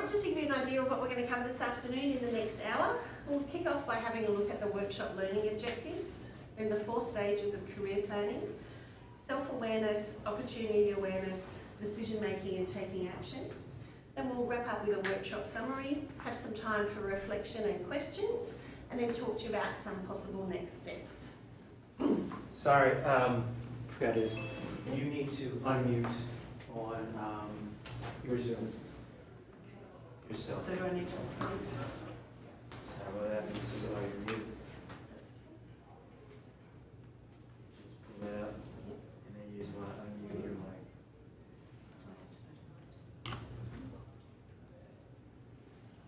just to give you an idea of what we're going to cover this afternoon in the next hour, we'll kick off by having a look at the workshop learning objectives, then the 4 stages of career planning, self-awareness, opportunity awareness, decision-making and taking action. Then we'll wrap up with a workshop summary, have some time for reflection and questions, and then talk to you about some possible next steps. Sorry, forgot this. You need to unmute on your Zoom. Yourself. So do I need to explain? Sorry about that. This is all you're muted. Just pull that up, and then you just want to unmute your mic.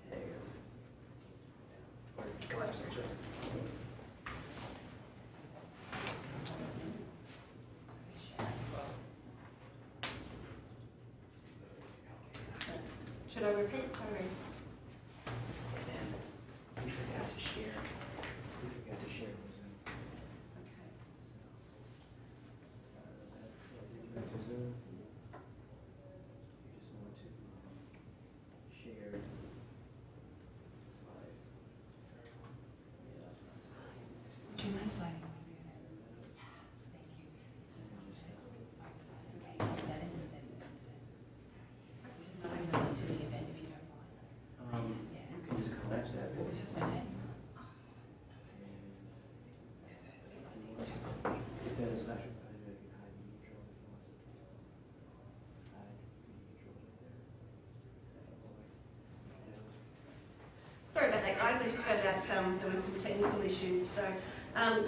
There you go. Go up here. Should I repeat? Sorry. And then we forgot to share. We forgot to share with Zoom. Okay. Sorry about that. So if you went to Zoom, you just want to share slides. Would you mind sliding over there? Thank you. It's just not it's fine. Okay, so that in the sense. Just sign the link to the event if you don't mind. Yeah. You can just collapse that. What was your surname? If that is special, I can hide the neutral if you want to. Hide the neutral there. Sorry about that, guys. I just found out there were some technical issues. So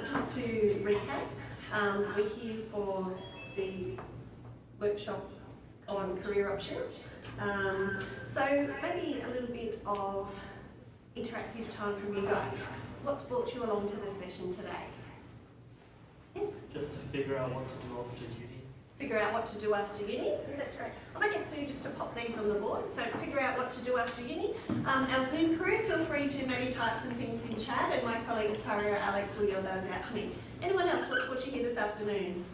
just to recap, we're here for the workshop on career options. So maybe a little bit of interactive time from you guys. What's brought you along to the session today? Yes? Just to figure out what to do after uni. Figure out what to do after uni. That's great. I might get Sue just to pop these on the board. So figure out what to do after uni. Our Zoom crew, feel free to maybe type some things in chat, and my colleagues Tara or Alex will yell those out to me. Anyone else? What's brought you here this afternoon?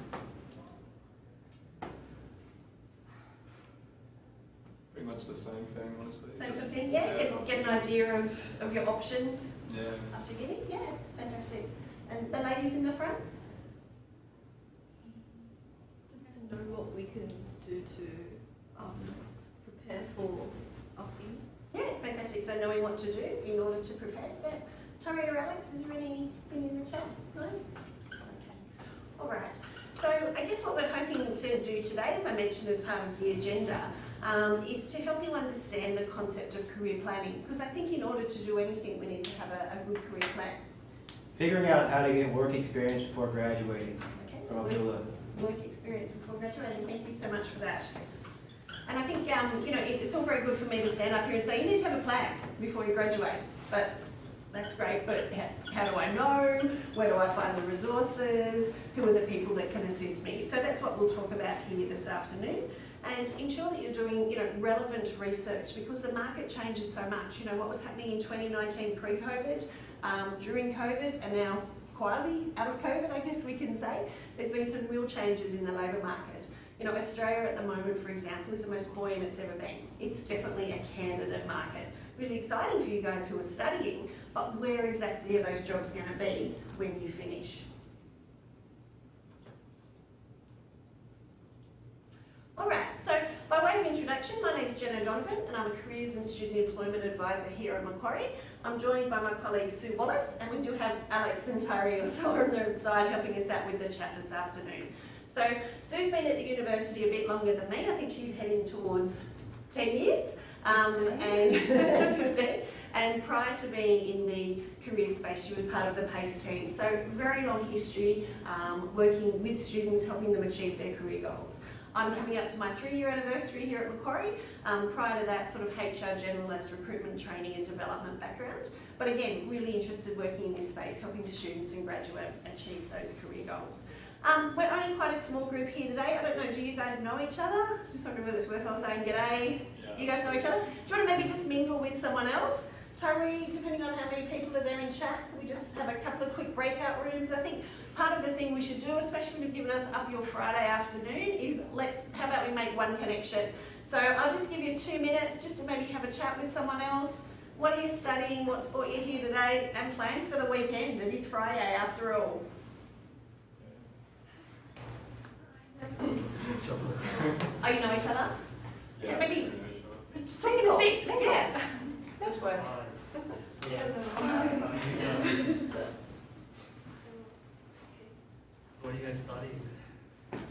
Pretty much the same thing, honestly. Same Just- sort of thing? Yeah. Get an idea of your options Yeah. after uni. Yeah, fantastic. And the ladies in the front? Just to know what we can do to prepare for after uni. Yeah, fantastic. So knowing what to do in order to prepare. Yeah. Tori or Alex, is there anything in the chat? No? Okay. All right. So I guess what we're hoping to do today, as I mentioned as part of the agenda, is to help you understand the concept of career planning. Because I think in order to do anything, we need to have a good career plan. Figuring out how to get work experience before graduating Okay. from Abdullah. Work experience before graduating. Thank you so much for that. And I think, it's all very good for me to stand up here and say, you need to have a plan before you graduate. But that's great, but how do I know? Where do I find the resources? Who are the people that can assist me? So that's what we'll talk about here this afternoon. And ensure that you're doing, relevant research, because the market changes so much. What was happening in 2019 pre-COVID, during COVID, and now quasi out of COVID, I guess we can say. There's been some real changes in the labour market. Australia at the moment, for example, is the most buoyant it's ever been. It's definitely a candidate market, which is exciting for you guys who are studying, but where exactly are those jobs going to be when you finish? All right, so by way of introduction, my name is Jen O'Donovan and I'm a Careers and Student Employment Advisor here at Macquarie. I'm joined by my colleague Sue Wallace, and we do have Alex and Tari also on the side helping us out with the chat this afternoon. So Sue's been at the university a bit longer than me. I think she's heading towards 10 years, and 15. And prior to being in the career space, she was part of the PACE team. So very long history working with students, helping them achieve their career goals. I'm coming up to my 3-year anniversary here at Macquarie. Prior to that, sort of HR generalist, recruitment, training and development background. But again, really interested working in this space, helping students and graduates achieve those career goals. We're only quite a small group here today. I don't know, do you guys know each other? Just wondering whether it's worthwhile saying g'day. Yeah. You guys know each other? Do you want to maybe just mingle with someone else? Tari, depending on how many people are there in chat, can we just have a couple of quick breakout rooms? I think part of the thing we should do, especially when you've given us up your Friday afternoon, is how about we make one connection? So I'll just give you 2 minutes just to maybe have a chat with someone else. What are you studying? What's brought you here today? And plans for the weekend. It is Friday after all. Oh, you know each other? Yeah, maybe- so Talk in a six, yeah. That's why. Yeah. So what are you guys studying?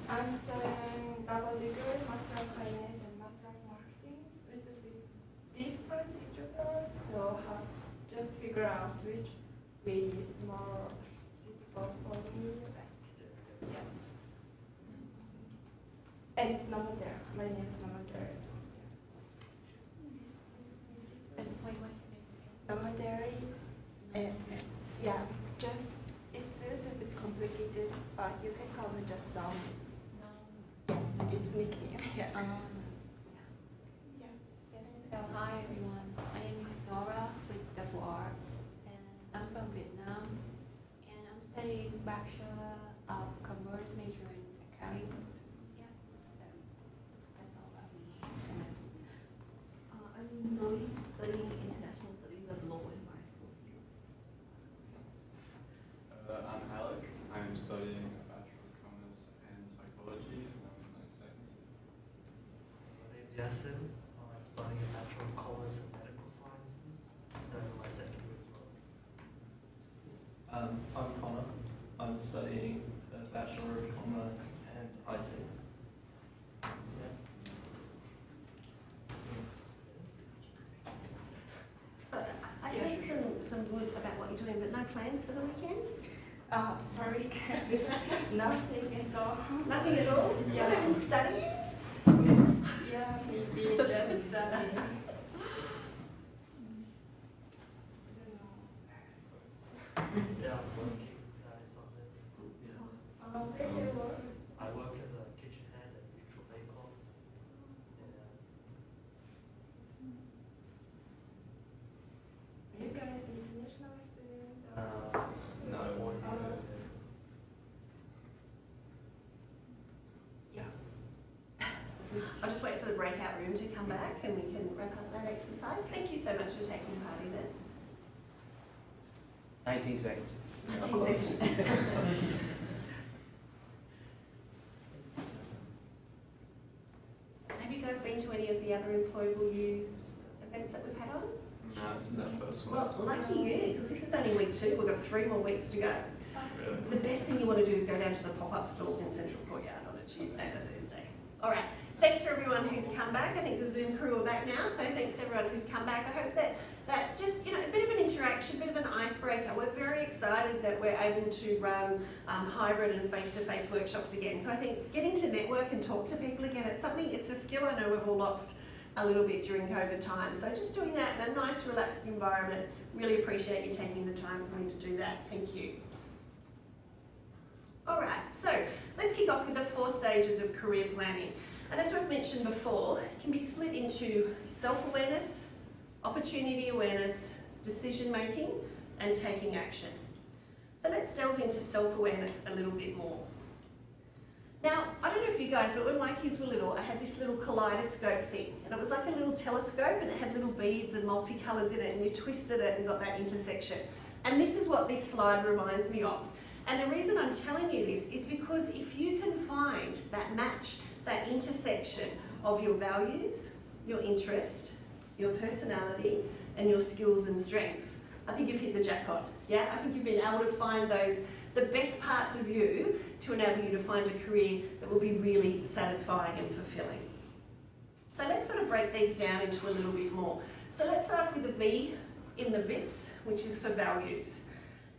I'm studying double degree, Master of Finance and Master of Marketing with a bit different entrepreneurs, so have just figure out which way is more suitable for me. Yeah. And Namadera, my name is Namadera. And wait, what's your name again? Namadera, and yeah, just it's a little bit complicated, but you can call me just down. It's nickname, yeah. So hi everyone, my name is Nora with double R, and I'm from Vietnam, and I'm studying Bachelor of Commerce, major in accounting. Yeah, so that's all about me. I'm Zoe, studying International Studies at Law in my school. I'm Alec. I'm studying a Bachelor of Commerce and Psychology, and I'm in my second year. My name's Yasin. I'm studying a Bachelor of Commerce and Medical Sciences, and I'm in my second year as well. I'm Connor. I'm studying a Bachelor of Commerce and IT. So I heard some good about what you're doing, but no plans for the weekend? For weekend, nothing at all. Nothing at all? Yeah. Not even studying? Yeah, maybe just studying. Yeah, I'm working Saturday, Sunday. Where do you work? I work as a kitchen hand at Neutral Bake-Off. Yeah. Are you guys international students? No, one year. Yeah. I'll just wait for the breakout room to come back and we can wrap up that exercise. Thank you so much for taking part in it. 19 seconds. 19 seconds. Have you guys been to any of the other Employable You events that we've had on? No, this is our first one. Well, lucky you, because this is only week 2. We've got 3 more weeks to go. Really? The best thing you want to do is go down to the pop-up stalls in Central Courtyard on a Tuesday and a Thursday. All right. Thanks for everyone who's come back. I think the Zoom crew are back now, so thanks to everyone who's come back. I hope that that's just, a bit of an interaction, a bit of an icebreaker. We're very excited that we're able to run hybrid and face-to-face workshops again. So I think getting to network and talk to people again, it's a skill I know we've all lost a little bit during COVID time. So just doing that in a nice, relaxed environment. Really appreciate you taking the time for me to do that. Thank you. All right, so let's kick off with the 4 stages of career planning. And as we've mentioned before, it can be split into self-awareness, opportunity awareness, decision-making, and taking action. So let's delve into self-awareness a little bit more. Now, I don't know if you guys, but when my kids were little, I had this little kaleidoscope thing, and it was like a little telescope, and it had little beads and multicolours in it, and you twisted it and got that intersection. And this is what this slide reminds me of. And the reason I'm telling you this is because if you can find that match, that intersection of your values, your interest, your personality, and your skills and strengths, I think you've hit the jackpot. Yeah, I think you've been able to find the best parts of you to enable you to find a career that will be really satisfying and fulfilling. So let's sort of break these down into a little bit more. So let's start off with the V in the VIPS, which is for values.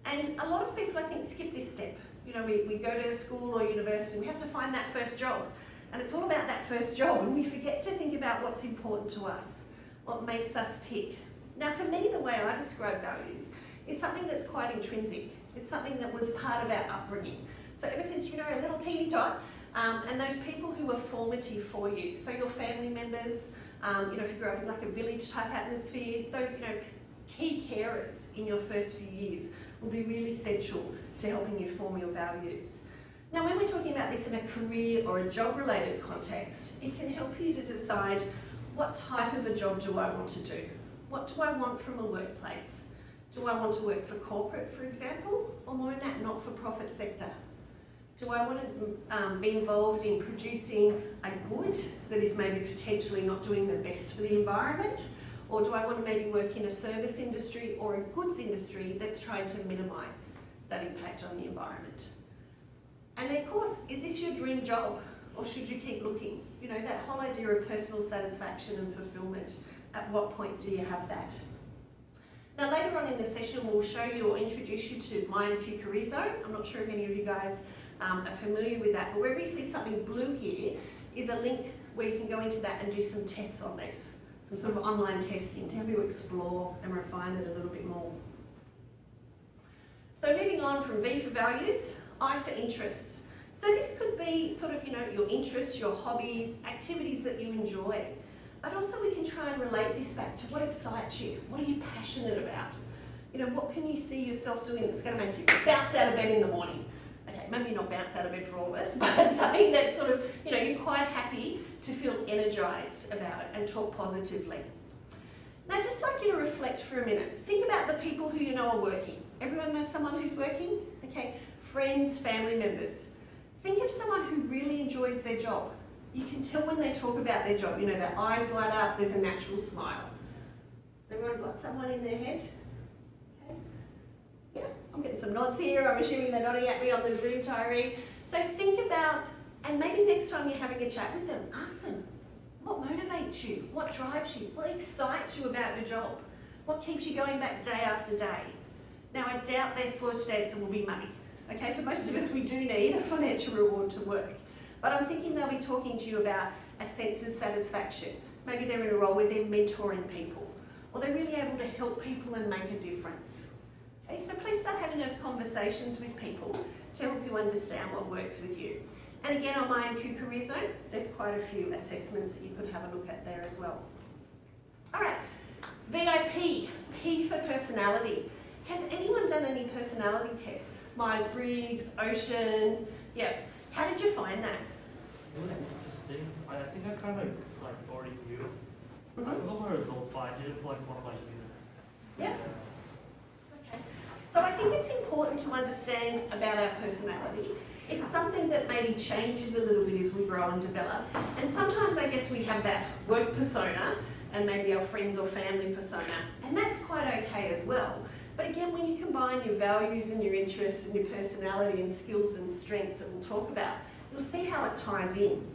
And a lot of people, I think, skip this step. We go to school or university and we have to find that first job. And it's all about that first job, and we forget to think about what's important to us, what makes us tick. Now, for me, the way I describe values is something that's quite intrinsic. It's something that was part of our upbringing. So ever since, a little teeny tot, and those people who were formative for you. So your family members, if you grew up in like a village type atmosphere, those, key carers in your first few years will be really essential to helping you form your values. Now, when we're talking about this in a career or a job-related context, it can help you to decide what type of a job do I want to do? What do I want from a workplace? Do I want to work for corporate, for example, or more in that not-for-profit sector? Do I want to be involved in producing a good that is maybe potentially not doing the best for the environment? Or do I want to maybe work in a service industry or a goods industry that's trying to minimise that impact on the environment? And then, of course, is this your dream job, or should you keep looking? You know, that whole idea of personal satisfaction and fulfilment, at what point do you have that? Now, later on in the session, we'll show you or introduce you to MyMQ Career Zone. I'm not sure if any of you guys are familiar with that, but wherever you see something blue here is a link where you can go into that and do some tests on this, some sort of online testing to help you explore and refine it a little bit more. So moving on from V for values, I for interests. So this could be sort of, you know, your interests, your hobbies, activities that you enjoy. But also we can try and relate this back to what excites you. What are you passionate about? You know, what can you see yourself doing that's going to make you bounce out of bed in the morning? Okay, maybe not bounce out of bed for all of us, but something that's sort of, you know, you're quite happy to feel energised about it and talk positively. Now, I'd just like you to reflect for a minute. Think about the people who you know are working. Everyone knows someone who's working? Okay, friends, family members. Think of someone who really enjoys their job. You can tell when they talk about their job, you know, their eyes light up, there's a natural smile. Has everyone got someone in their head? Okay. Yeah, I'm getting some nods here. I'm assuming they're nodding at me on the Zoom, Tyree. So think about, and maybe next time you're having a chat with them, ask them, what motivates you? What drives you? What excites you about your job? What keeps you going back day after day? Now, I doubt their first answer will be money. Okay, for most of us, we do need a financial reward to work. But I'm thinking they'll be talking to you about a sense of satisfaction. Maybe they're in a role where they're mentoring people, or they're really able to help people and make a difference. Okay, so please start having those conversations with people to help you understand what works with you. And again, on MyMQ Career Zone, there's quite a few assessments that you could have a look at there as well. All right, VIP, P for personality. Has anyone done any personality tests? Myers-Briggs, Ocean, yeah. How did you find that? It was interesting. I think I kind of like already knew. Mm-hmm. I forgot my results, but I did it for like one of my units. Yeah. Okay. So I think it's important to understand about our personality. It's something that maybe changes a little bit as we grow and develop. And sometimes I guess we have that work persona and maybe our friends or family persona. And that's quite okay as well. But again, when you combine your values and your interests and your personality and skills and strengths that we'll talk about, you'll see how it ties in.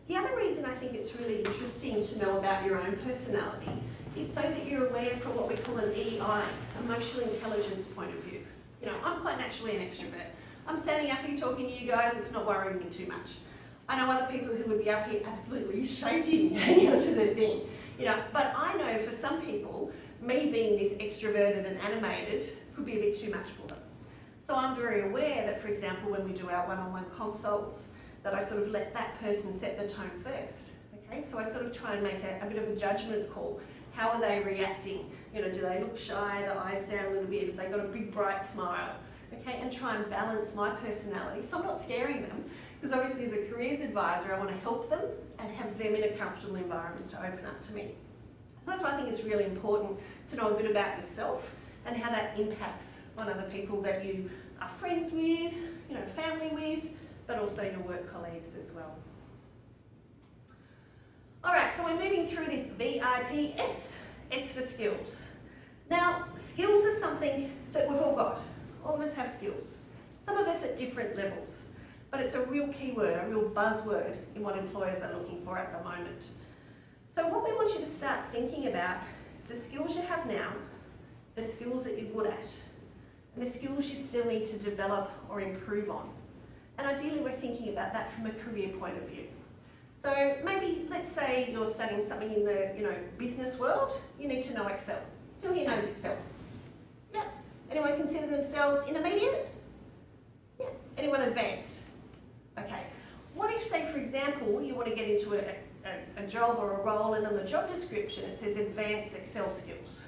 The other reason I think it's really interesting to know about your own personality is so that you're aware from what we call an EI, emotional intelligence point of view. You know, I'm quite naturally an extrovert. I'm standing up here talking to you guys, it's not worrying me too much. I know other people who would be up here absolutely shaking to the thing. You know, but I know for some people, me being this extroverted and animated could be a bit too much for them. So I'm very aware that, for example, when we do our one-on-one consults, that I sort of let that person set the tone first. Okay, so I sort of try and make a bit of a judgment call. How are they reacting? You know, do they look shy, the eyes down a little bit, if they've got a big bright smile? Okay, and try and balance my personality. So I'm not scaring them, because obviously as a careers advisor, I want to help them and have them in a comfortable environment to open up to me. So that's why I think it's really important to know a bit about yourself and how that impacts on other people that you are friends with, you know, family with, but also your work colleagues as well. All right, so we're moving through this VIP S for skills. Now, skills are something that we've all got. All of us have skills. Some of us at different levels, but it's a real keyword, a real buzzword in what employers are looking for at the moment. So what we want you to start thinking about is the skills you have now, the skills that you're good at, and the skills you still need to develop or improve on. And ideally we're thinking about that from a career point of view. So maybe, let's say you're studying something in the business world, you need to know Excel. Who here knows Excel? Yeah. Anyone consider themselves intermediate? Yeah. Anyone advanced? Okay. What if, say for example, you want to get into a job or a role, and on the job description it says advanced Excel skills.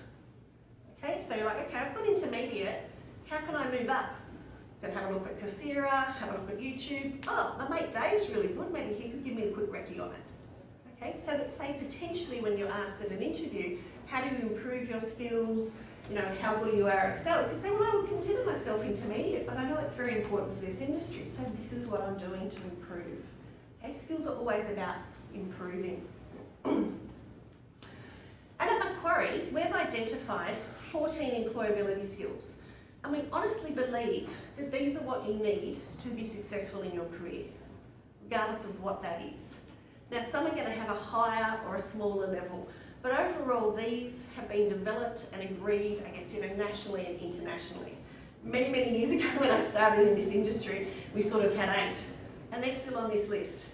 Okay, so you're like, okay, I've got intermediate, how can I move up? You can have a look at Coursera, have a look at YouTube. Oh, my mate Dave's really good, maybe he could give me a quick recce on it. Okay, so that say potentially when you're asked at an interview, how do you improve your skills, you know, how good you are at Excel, you can say, well, I would consider myself intermediate, but I know it's very important for this industry, so this is what I'm doing to improve. Okay, skills are always about improving. And at Macquarie, we've identified 14 employability skills. And we honestly believe that these are what you need to be successful in your career, regardless of what that is. Now, some are going to have a higher or a smaller level, but overall these have been developed and agreed, I guess, you know, nationally and internationally. Many, many years ago when I started in this industry, we sort of had 8, and they're still on this list,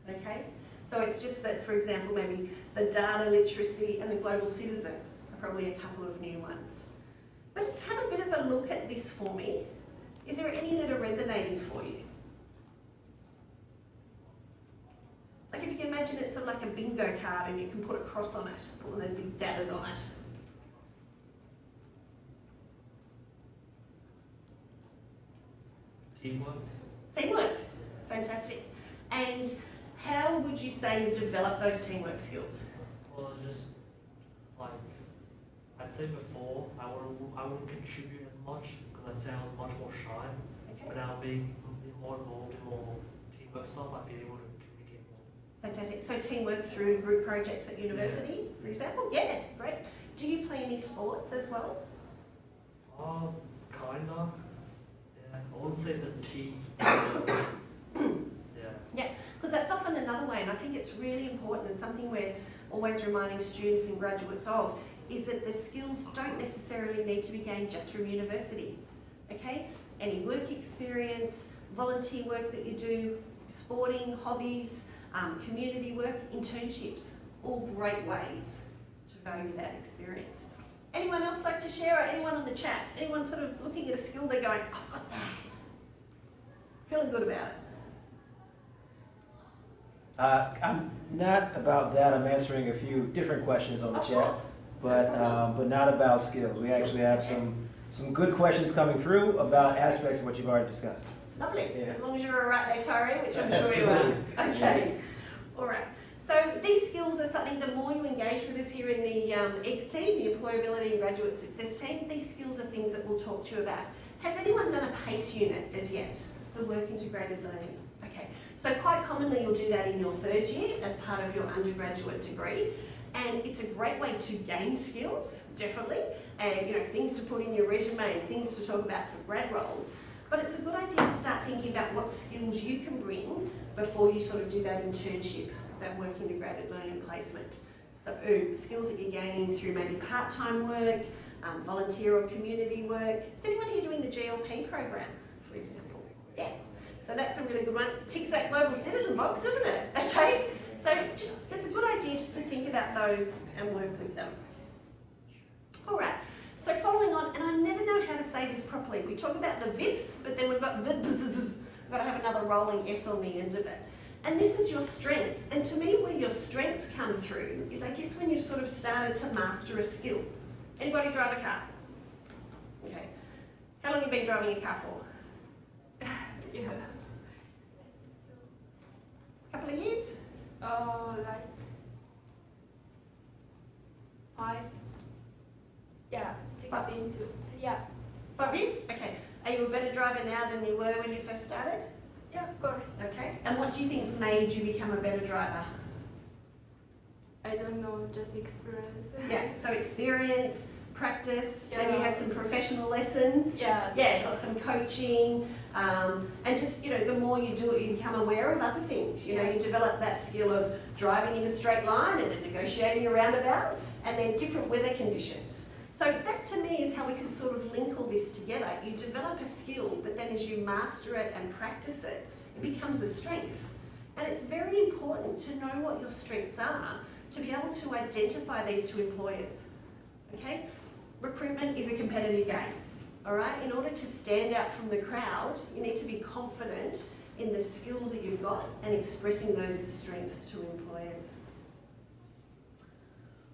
okay? So it's just that, for example, maybe the data literacy and the global citizen are probably a couple of new ones. But just have a bit of a look at this for me. Is there any that are resonating for you? Like if you can imagine it's sort of like a bingo card and you can put a cross on it, put one of those big dabbers on it. Teamwork. Teamwork, fantastic. And how would you say you develop those teamwork skills? Well, just like I'd say before, I wouldn't contribute as much because I'd say I was much more shy. Okay, But now being more involved in more teamwork stuff, I'd be able to communicate more. fantastic. So teamwork through group projects at university, for example? Yeah, great. Do you play any sports as well? Kinda. Yeah, I wouldn't say it's a team sport. Yeah. Because that's often another way, and I think it's really important and something we're always reminding students and graduates of, is that the skills don't necessarily need to be gained just from university, okay? Any work experience, volunteer work that you do, sporting, hobbies, community work, internships, all great ways to value that experience. Anyone else like to share, or anyone on the chat? Anyone sort of looking at a skill, they're going, I've got that. Feeling good about it. I'm not about that. I'm answering a few different questions on the Of chat, course. but not about skills. We actually have some good questions coming through about aspects of what you've already discussed. Lovely, Yeah. as long as you're all right there, Tyree, which I'm sure you Absolutely. are. Okay, all right. So these skills are something, the more you engage with us here in the EGS team, the Employability and Graduate Success team, these skills are things that we'll talk to you about. Has anyone done a PACE unit as yet? The Work Integrated Learning. Okay, so quite commonly you'll do that in your 3rd year as part of your undergraduate degree. And it's a great way to gain skills, definitely, and you know, things to put in your resume and things to talk about for grad roles. But it's a good idea to start thinking about what skills you can bring before you sort of do that internship, that work integrated learning placement. So skills that you're gaining through maybe part-time work, volunteer or community work. Is anyone here doing the GLP program, for example? Yeah. So that's a really good one. Ticks that global citizen box, doesn't it? Okay. So just it's a good idea just to think about those and work with them. All right. So following on, and I never know how to say this properly. We talk about the VIPs, but then we've got we've got to have another rolling S on the end of it. And this is your strengths. And to me, where your strengths come through is, I guess, when you've sort of started to master a skill. Anybody drive a car? Okay. How long have you been driving a car for? Yeah. A couple of years? Like 5. Yeah, 16 to yeah. 5 years? Okay. Are you a better driver now than you were when you first started? Yeah, of course. Okay. And what do you think's made you become a better driver? I don't know, just experience. Yeah. So experience, practice, Yeah. maybe you had some professional lessons. Yeah. Yeah, got some coaching, and just, you know, the more you do it, you become aware of other things. You know, you develop that skill of driving in a straight line and then negotiating a roundabout, and then different weather conditions. So that to me is how we can sort of link all this together. You develop a skill, but then as you master it and practice it, it becomes a strength. And it's very important to know what your strengths are to be able to identify these to employers. Okay? Recruitment is a competitive game. All right? In order to stand out from the crowd, you need to be confident in the skills that you've got and expressing those as strengths to employers.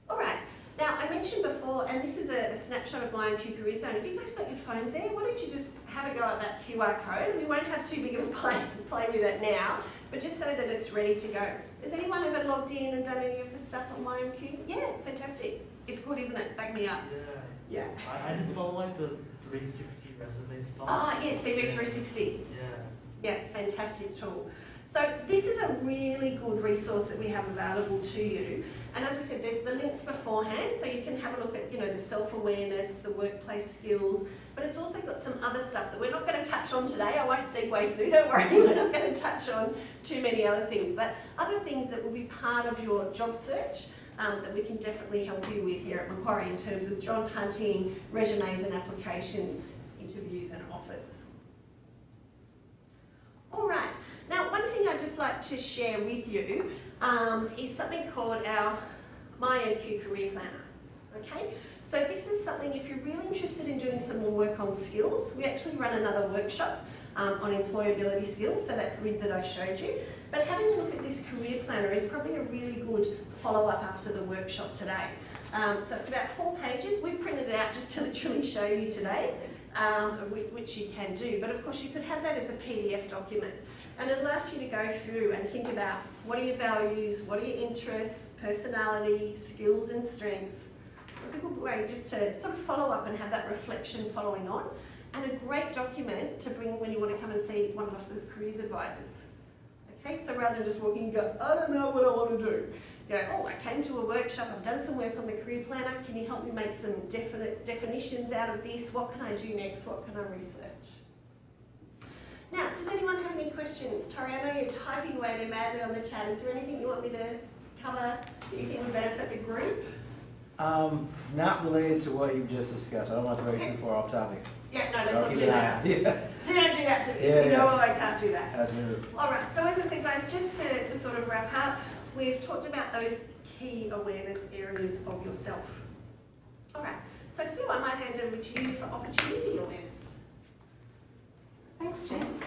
All right. Now, I mentioned mentioned before, and this is a snapshot of my IMQ Career Zone. If you guys got your phones there, why don't you just have a go at that QR code? We won't have too big of a play with it now, but just so that it's ready to go. Has anyone ever logged in and done any of the stuff on my IMQ? Yeah, fantastic. It's good, isn't it? Back me up. Yeah. Yeah. I did some like the 360 resume stuff. Ah, yeah, CV360. Yeah. Yeah, fantastic tool. So this is a really good resource that we have available to you. And as I said, there's the links beforehand, so you can have a look at, you know, the self-awareness, the workplace skills, but it's also got some other stuff that we're not going to touch on today. I won't segue, Sue, don't worry, we're not going to touch on too many other things, but other things that will be part of your job search that we can definitely help you with here at Macquarie in terms of job hunting, resumes and applications, interviews and offers. All right. Now, one thing I'd just like to share with you is something called our MyMQ Career Planner. Okay, so this is something, if you're really interested in doing some more work on skills, we actually run another workshop on employability skills, so that grid that I showed you. But having a look at this career planner is probably a really good follow-up after the workshop today. So it's about 4 pages. We printed it out just to literally show you today, which you can do. But of course, you could have that as a PDF document. And it allows you to go through and think about what are your values, what are your interests, personality, skills and strengths. It's a good way just to sort of follow up and have that reflection following on. And a great document to bring when you want to come and see one of us as careers advisors. Okay, so rather than just walking and go, I don't know what I want to do. Go, oh, I came to a workshop, I've done some work on the career planner, can you help me make some definite definitions out of this? What can I do next? What can I research? Now, does anyone have any questions? Tori, I know you're typing away there madly on the chat. Is there anything you want me to cover that you think would benefit the group? Not related to what you've just discussed. I don't want to break too far off topic. Yeah, no, let's I'll not keep do an eye that. out. Yeah. You don't do that to me. Yeah, You yeah. know I can't do that. As a All right, so as I said, guys, just to sort of wrap up, we've talked about those key awareness areas of yourself. All right, so Sue, I might hand over to you for opportunity awareness. Thanks, Jen.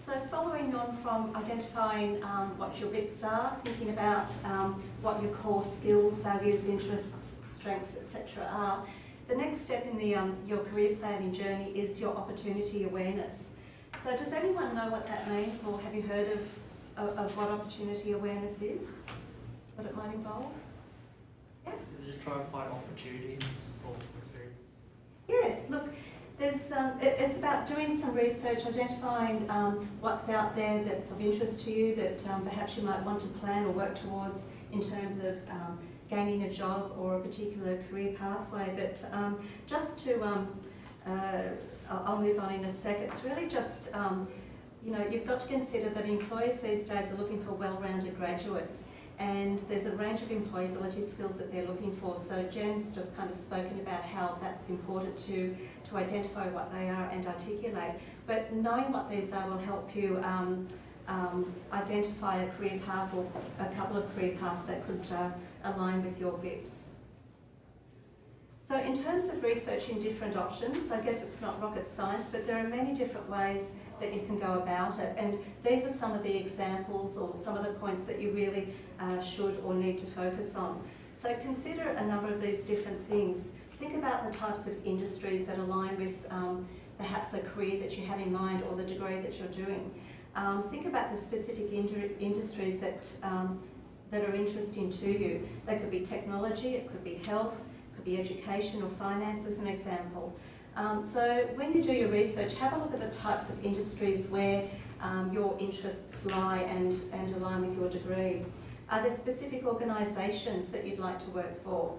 So following on from identifying what your bits are, thinking about what your core skills, values, interests, strengths, etc. are, the next step in the your career planning journey is your opportunity awareness. So does anyone know what that means, or have you heard of what opportunity awareness is? What it might involve? Yes? Is it just trying to find opportunities for experience? Yes, look, there's, it's about doing some research, identifying what's out there that's of interest to you that perhaps you might want to plan or work towards in terms of gaining a job or a particular career pathway. But just to, I'll move on in a sec, it's really just, you know, you've got to consider that employers these days are looking for well-rounded graduates. And there's a range of employability skills that they're looking for. So Jen's just kind of spoken about how that's important to identify what they are and articulate. But knowing what these are will help you identify a career path or a couple of career paths that could align with your VIPs. So in terms of researching different options, I guess it's not rocket science, but there are many different ways that you can go about it. And these are some of the examples or some of the points that you really should or need to focus on. So consider a number of these different things. Think about the types of industries that align with perhaps a career that you have in mind or the degree that you're doing. Think about the specific industries that are interesting to you. They could be technology, it could be health, it could be education or finance as an example. So when you do your research, have a look at the types of industries where your interests lie and align with your degree. Are there specific organisations that you'd like to work for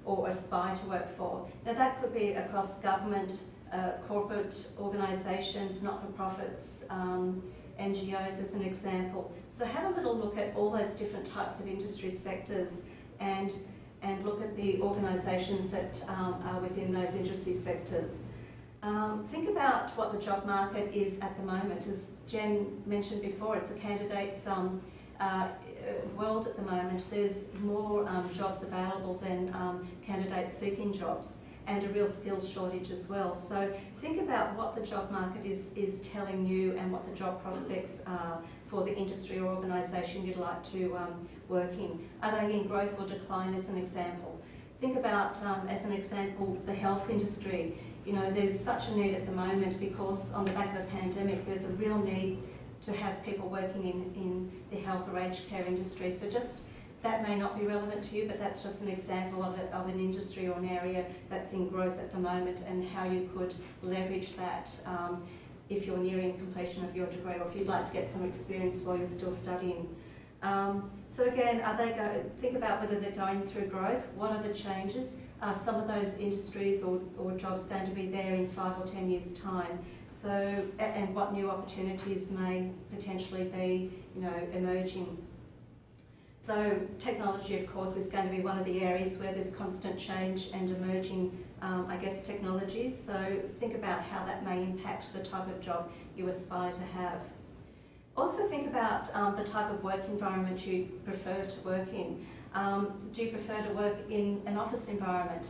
or aspire to work for? Now that could be across government, corporate organisations, not-for-profits, NGOs as an example. So have a little look at all those different types of industry sectors and look at the organisations that are within those industry sectors. Think about what the job market is at the moment. As Jen mentioned before, it's a candidate's world at the moment. There's more jobs available than candidates seeking jobs, and a real skills shortage as well. So think about what the job market is telling you and what the job prospects are for the industry or organisation you'd like to work in. Are they in growth or decline as an example? Think about, as an example, the health industry. You know, there's such a need at the moment because on the back of the pandemic, there's a real need to have people working in the health or aged care industry. So just, that may not be relevant to you, but that's just an example of an industry or an area that's in growth at the moment and how you could leverage that if you're nearing completion of your degree or if you'd like to get some experience while you're still studying. So again, think about whether they're going through growth. What are the changes? Are some of those industries or jobs going to be there in 5 or 10 years' time? So, and what new opportunities may potentially be, you know, emerging. So technology, of course, is going to be one of the areas where there's constant change and emerging, I guess, technologies. So think about how that may impact the type of job you aspire to have. Also think about the type of work environment you prefer to work in. Do you prefer to work in an office environment?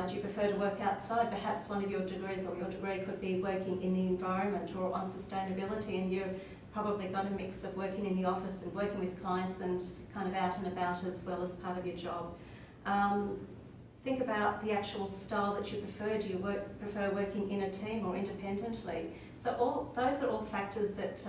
Do you prefer to work outside? Perhaps one of your degrees or your degree could be working in the environment or on sustainability, and you've probably got a mix of working in the office and working with clients and kind of out and about as well as part of your job. Think about the actual style that you prefer. Do you prefer working in a team or independently? So those are all factors that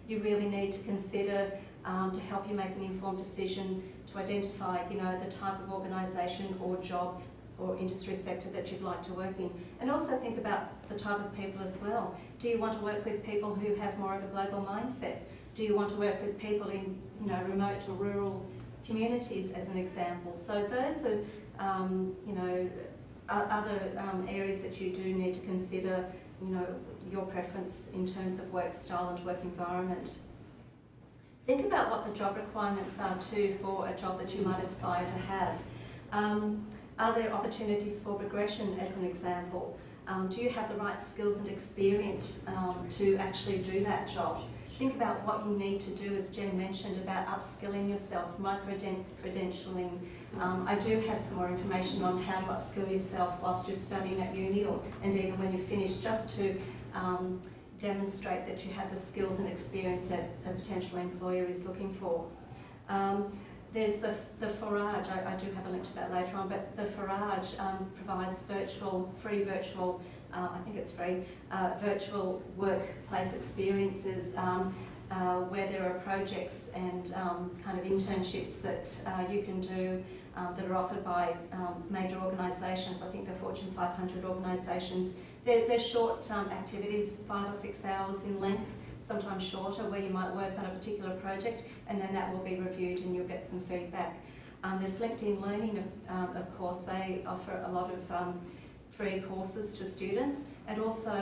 you really need to consider to help you make an informed decision to identify, you know, the type of organisation or job or industry sector that you'd like to work in. And also think about the type of people as well. Do you want to work with people who have more of a global mindset? Do you want to work with people in, you know, remote or rural communities, as an example? So those are, you know, other areas that you do need to consider, you know, your preference in terms of work style and work environment. Think about what the job requirements are too for a job that you might aspire to have. Are there opportunities for progression, as an example? Do you have the right skills and experience to actually do that job? Think about what you need to do, as Jen mentioned, about upskilling yourself, micro-credentialing. I do have some more information on how to upskill yourself whilst you're studying at uni and even when you finish, just to demonstrate that you have the skills and experience that a potential employer is looking for. There's the Forage, I do have a link to that later on, but the Forage provides free virtual, I think it's free, virtual workplace experiences where there are projects and kind of internships that you can do that are offered by major organisations. I think the Fortune 500 organisations. They're short activities, 5 or 6 hours in length, sometimes shorter, where you might work on a particular project and then that will be reviewed and you'll get some feedback. There's LinkedIn Learning, of course. They offer a lot of free courses to students, and also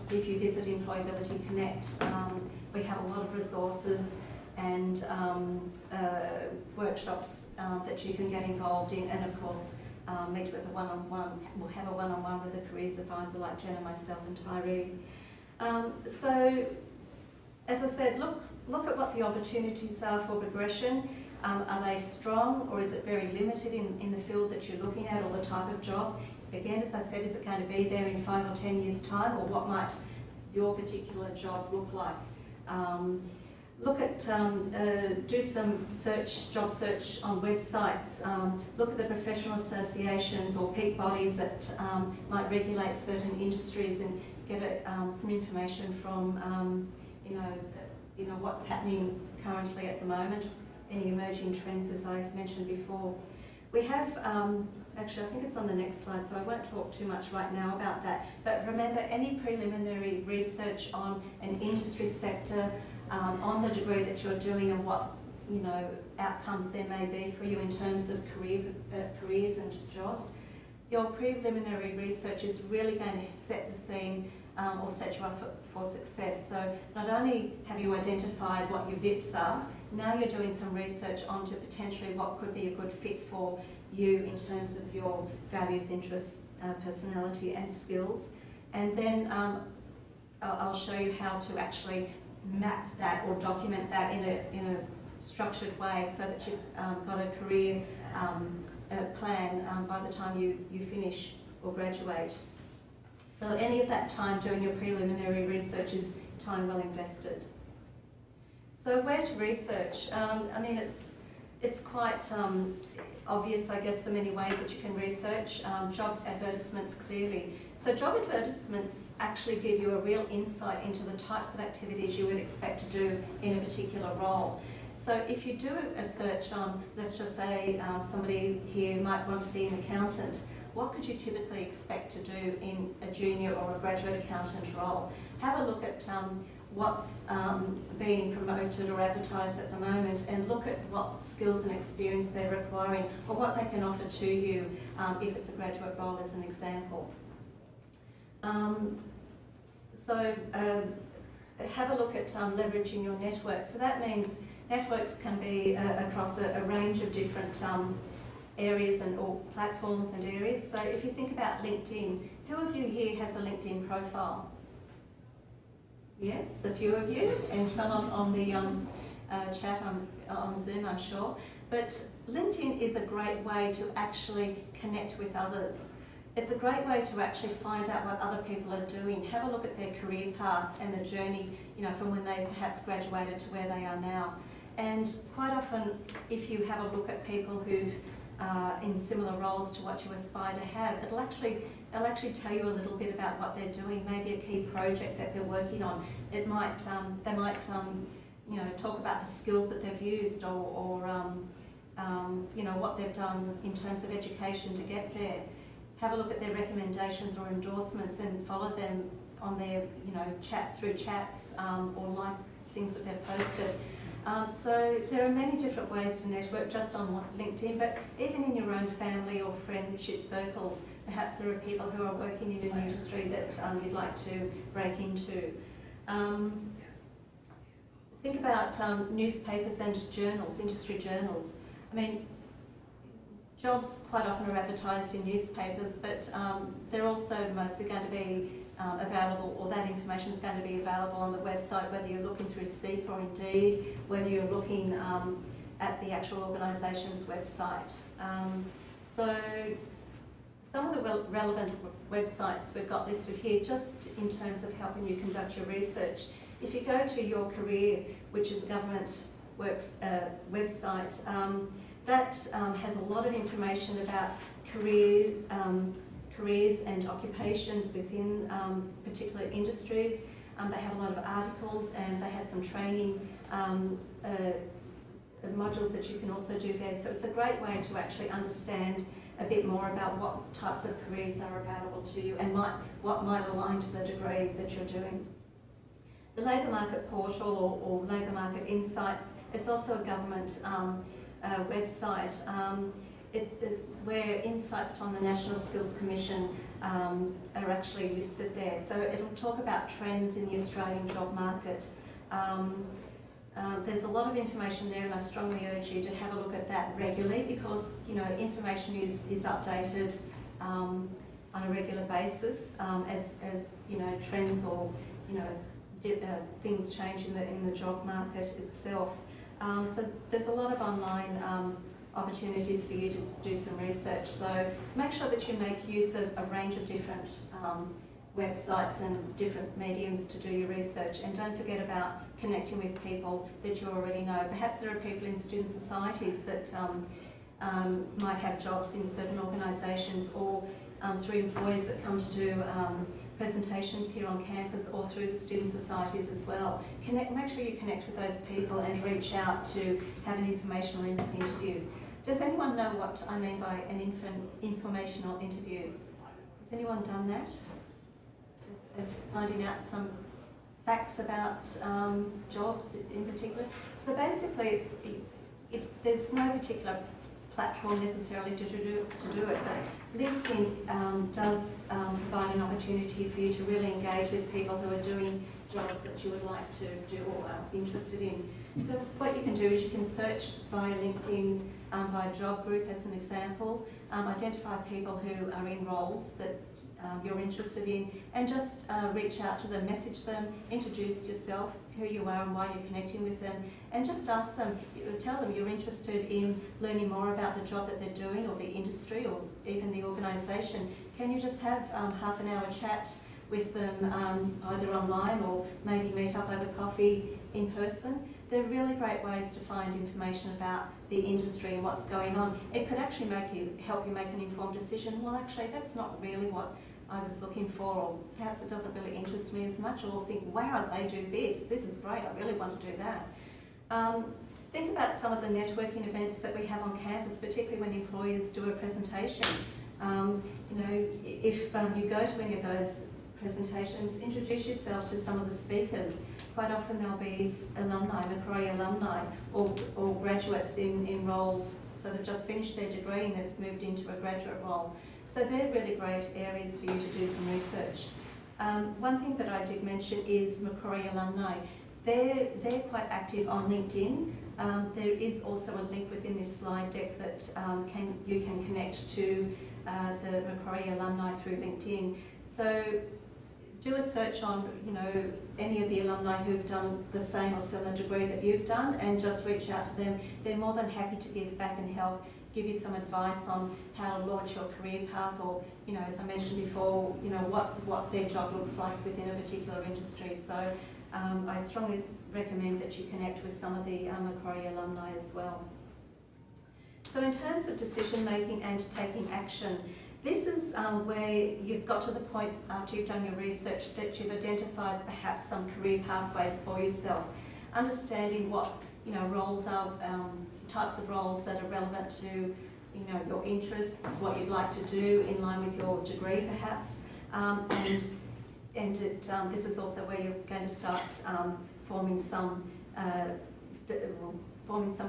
if you visit Employability Connect, we have a lot of resources and workshops that you can get involved in, and of course meet with a one-on-one. We'll have a one-on-one with a careers advisor like Jen and myself and Tyree. So, as I said, look at what the opportunities are for progression. Are they strong, or is it very limited in the field that you're looking at, or the type of job? Again, as I said, is it going to be there in 5 or 10 years' time, or what might your particular job look like? Look at, do some job search on websites. Look at the professional associations or peak bodies that might regulate certain industries, and get some information from, you know what's happening currently at the moment, any emerging trends, as I've mentioned before. We have, actually I think it's on the next slide, so I won't talk too much right now about that, but remember, any preliminary research on an industry sector, on the degree that you're doing, and what, you know, outcomes there may be for you in terms of careers and jobs. Your preliminary research is really going to set the scene or set you up for success. So not only have you identified what your VIPs are, now you're doing some research onto potentially what could be a good fit for you in terms of your values, interests, personality and skills. And then I'll show you how to actually map that or document that in a structured way, so that you've got a career plan by the time you finish or graduate. So any of that time doing your preliminary research is time well invested. So where to research? I mean, it's quite obvious, I guess, the many ways that you can research job advertisements clearly. So job advertisements actually give you a real insight into the types of activities you would expect to do in a particular role. So if you do a search on, let's just say somebody here might want to be an accountant, what could you typically expect to do in a junior or a graduate accountant role? Have a look at what's being promoted or advertised at the moment, and look at what skills and experience they're requiring or what they can offer to you if it's a graduate role, as an example. Have a look at leveraging your network. So that means networks can be across a range of different areas or platforms and areas. So if you think about LinkedIn, who of you here has a LinkedIn profile? Yes, a few of you, and some on the chat on Zoom, I'm sure. But LinkedIn is a great way to actually connect with others. It's a great way to actually find out what other people are doing. Have a look at their career path and the journey, you know, from when they perhaps graduated to where they are now. And quite often, if you have a look at people who've in similar roles to what you aspire to have, it'll actually tell you a little bit about what they're doing, maybe a key project that they're working on. It might, they might, you know, talk about the skills that they've used or you know, what they've done in terms of education to get there. Have a look at their recommendations or endorsements and follow them on their, you know, through chats or like things that they've posted. So there are many different ways to network just on LinkedIn, but even in your own family or friendship circles, perhaps there are people who are working in an industry that you'd like to break into. Think about newspapers and journals, industry journals. I mean, jobs quite often are advertised in newspapers, but they're also mostly going to be available, or that information is going to be available on the website, whether you're looking through Seek or Indeed, whether you're looking at the actual organisation's website. So some of the relevant websites we've got listed here, just in terms of helping you conduct your research. If you go to Your Career, which is a government works website, that has a lot of information about careers and occupations within particular industries. They have a lot of articles, and they have some training modules that you can also do there. So it's a great way to actually understand a bit more about what types of careers are available to you and what might align to the degree that you're doing. The Labour Market Portal or Labour Market Insights, it's also a government website where insights from the National Skills Commission are actually listed there. So it'll talk about trends in the Australian job market. There's a lot of information there, and I strongly urge you to have a look at that regularly, because you know information is updated on a regular basis as you know trends or you know things change in the job market itself. So there's a lot of online opportunities for you to do some research. So make sure that you make use of a range of different websites and different mediums to do your research, and don't forget about connecting with people that you already know. Perhaps there are people in student societies that might have jobs in certain organisations, or through employees that come to do presentations here on campus, or through the student societies as well. Make sure you connect with those people and reach out to have an informational interview. Does anyone know what I mean by an informational interview? Has anyone done that? As finding out some facts about jobs in particular? So basically, there's no particular platform necessarily to do it, but LinkedIn does provide an opportunity for you to really engage with people who are doing jobs that you would like to do or are interested in. So what you can do is you can search via LinkedIn by job group as an example, identify people who are in roles that you're interested in, and just reach out to them, message them, introduce yourself, who you are and why you're connecting with them, and just ask them, tell them you're interested in learning more about the job that they're doing, or the industry, or even the organisation. Can you just have half an hour chat with them, either online or maybe meet up over coffee in person? they're really great ways to find information about the industry and what's going on. It could actually help you make an informed decision. Well, actually, that's not really what I was looking for, or perhaps it doesn't really interest me as much, or think, wow, they do this. This is great. I really want to do that. Think about some of the networking events that we have on campus, particularly when employers do a presentation. You know, if you go to any of those presentations, introduce yourself to some of the speakers. Quite often there'll be alumni, Macquarie alumni, or graduates in roles, so they've just finished their degree and they've moved into a graduate role. So they're really great areas for you to do some research. One thing that I did mention is Macquarie alumni. They're quite active on LinkedIn. There is also a link within this slide deck that you can connect to the Macquarie alumni through LinkedIn. So do a search on, you know, any of the alumni who've done the same or similar degree that you've done, and just reach out to them. They're more than happy to give back and help, give you some advice on how to launch your career path, or, you know, as I mentioned before, you know, what their job looks like within a particular industry. So I strongly recommend that you connect with some of the Macquarie alumni as well. So in terms of decision making and taking action, this is where you've got to the point after you've done your research that you've identified perhaps some career pathways for yourself, understanding what, you know, roles are, types of roles that are relevant to, you know, your interests, what you'd like to do in line with your degree perhaps, this is also where you're going to start forming some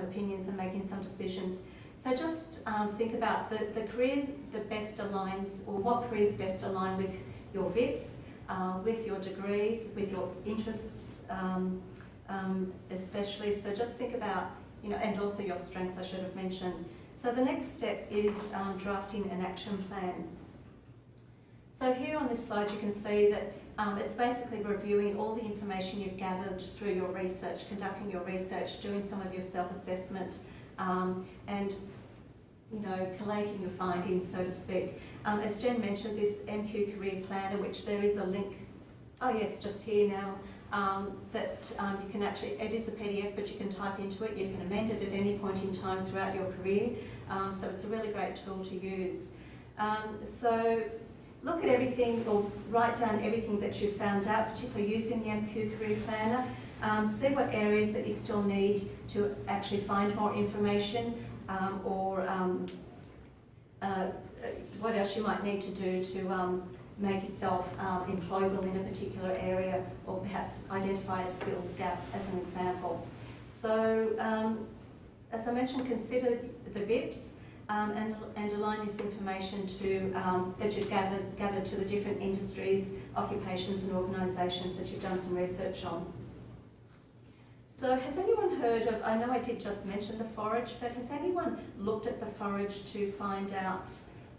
opinions and making some decisions. So just think about the careers that best aligns, or what careers best align with your VIPs, with your degrees, with your interests especially. So just think about, you know, and also your strengths, I should have mentioned. So the next step is drafting an action plan. So here on this slide you can see that it's basically reviewing all the information you've gathered through your research, conducting your research, doing some of your self-assessment, and, you know, collating your findings, so to speak. As Jen mentioned, this MQ Career Planner, which there is a link, oh yes, just here now, that you can actually, it is a PDF, but you can type into it, you can amend it at any point in time throughout your career, so it's a really great tool to use. So look at everything, or write down everything that you've found out, particularly using the MQ Career Planner. See what areas that you still need to actually find more information, or what else you might need to do to make yourself employable in a particular area, or perhaps identify a skills gap as an example. So as I mentioned, consider the VIPs and align this information to that you've gathered to the different industries, occupations and organisations that you've done some research on. So has anyone heard of, I know I did just mention the Forage, but has anyone looked at the Forage to find out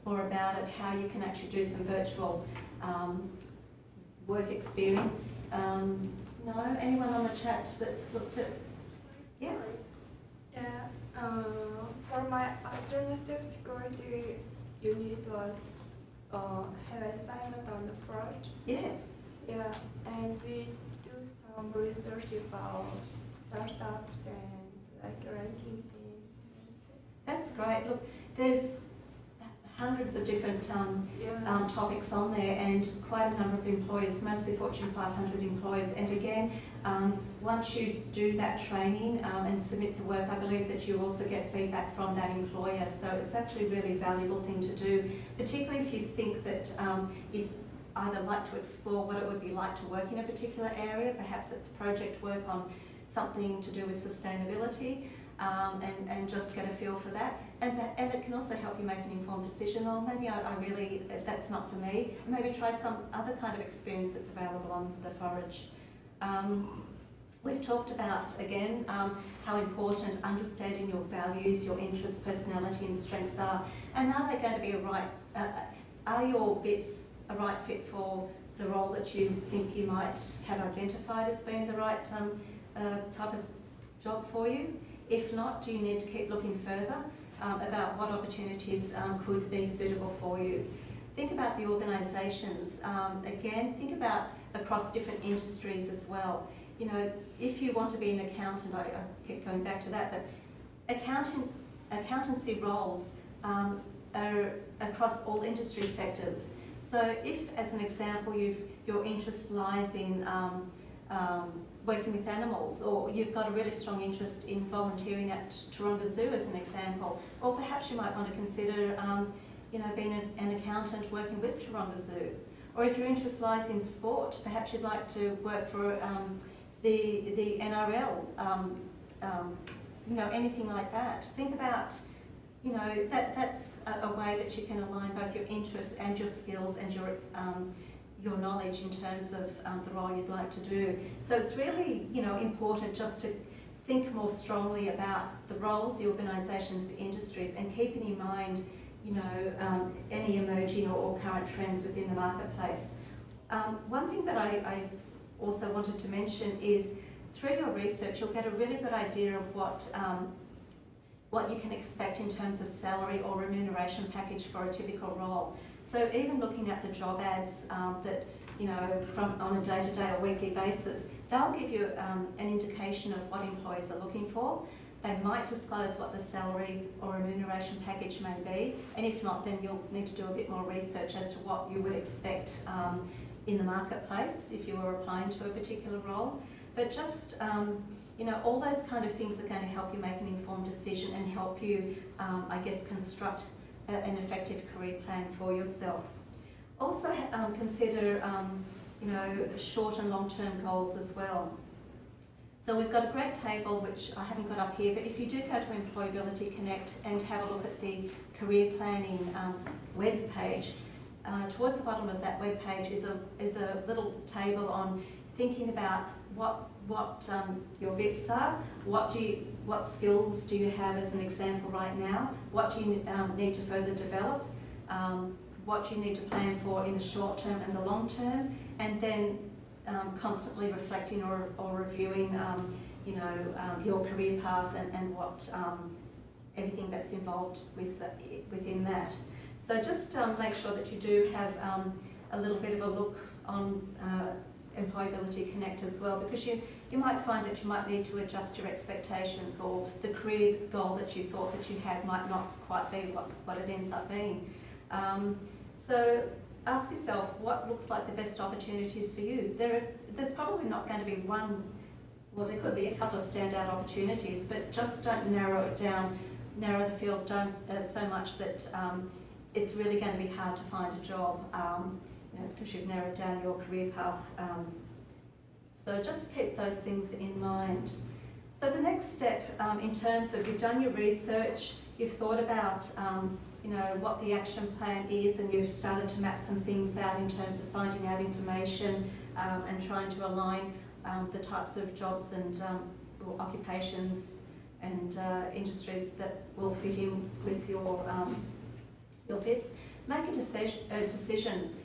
more about it, how you can actually do some virtual work experience? No? Anyone on the chat that's looked at? Yes? Yeah, for my alternative security unit was have assignment on the Forage. Yes. Yeah, and we do some research about startups and like ranking things. That's great. Look, there's hundreds of different topics on there, and quite a number of employers, mostly Fortune 500 employers. And again, once you do that training and submit the work, I believe that you also get feedback from that employer. So it's actually a really valuable thing to do, particularly if you think that you'd either like to explore what it would be like to work in a particular area. Perhaps it's project work on something to do with sustainability, and just get a feel for that. And it can also help you make an informed decision, or maybe I really, that's not for me. Maybe try some other kind of experience that's available on the Forage. We've talked about, again, how important understanding your values, your interests, personality and strengths are. And are they going to be are your VIPs a right fit for the role that you think you might have identified as being the right type of job for you? If not, do you need to keep looking further about what opportunities could be suitable for you? Think about the organisations. Again, think about across different industries as well. you know, if you want to be an accountant, I keep going back to that, but accountancy roles are across all industry sectors. So if, as an example, your interest lies in working with animals, or you've got a really strong interest in volunteering at Taronga Zoo as an example, or perhaps you might want to consider you know, being an accountant working with Taronga Zoo. Or if your interest lies in sport, perhaps you'd like to work for the NRL, you know, anything like that. Think about, you know, that's a way that you can align both your interests and your skills and your knowledge in terms of the role you'd like to do. So it's really, you know, important just to think more strongly about the roles, the organisations, the industries, and keeping in mind, you know, any emerging or current trends within the marketplace. One thing that I also wanted to mention is through your research, you'll get a really good idea of what you can expect in terms of salary or remuneration package for a typical role. So even looking at the job ads that, you know, from on a day-to-day or weekly basis, they'll give you an indication of what employees are looking for. They might disclose what the salary or remuneration package may be, and if not, then you'll need to do a bit more research as to what you would expect in the marketplace if you were applying to a particular role. But just, you know, all those kind of things are going to help you make an informed decision and help you, I guess, construct an effective career plan for yourself. Also consider, you know, short and long-term goals as well. So we've got a great table, which I haven't got up here, but if you do go to Employability Connect and have a look at the career planning web page, towards the bottom of that web page is a little table on thinking about what your VIPs are, what skills do you have as an example right now, what do you need to further develop, what you need to plan for in the short term and the long term, and then constantly reflecting or reviewing, you know, your career path and what everything that's involved within that. So just make sure that you do have a little bit of a look on Employability Connect as well, because you might find that you might need to adjust your expectations, or the career goal that you thought that you had might not quite be what it ends up being. So ask yourself what looks like the best opportunities for you. There's probably not going to be one, well, there could be a couple of standout opportunities, but just don't narrow it down, narrow the field down so much that it's really going to be hard to find a job, you know, because you've narrowed down your career path. So just keep those things in mind. So the next step, in terms of you've done your research, you've thought about you know, what the action plan is, and you've started to map some things out in terms of finding out information and trying to align the types of jobs and or occupations and industries that will fit in with your VIPs. Make a decision.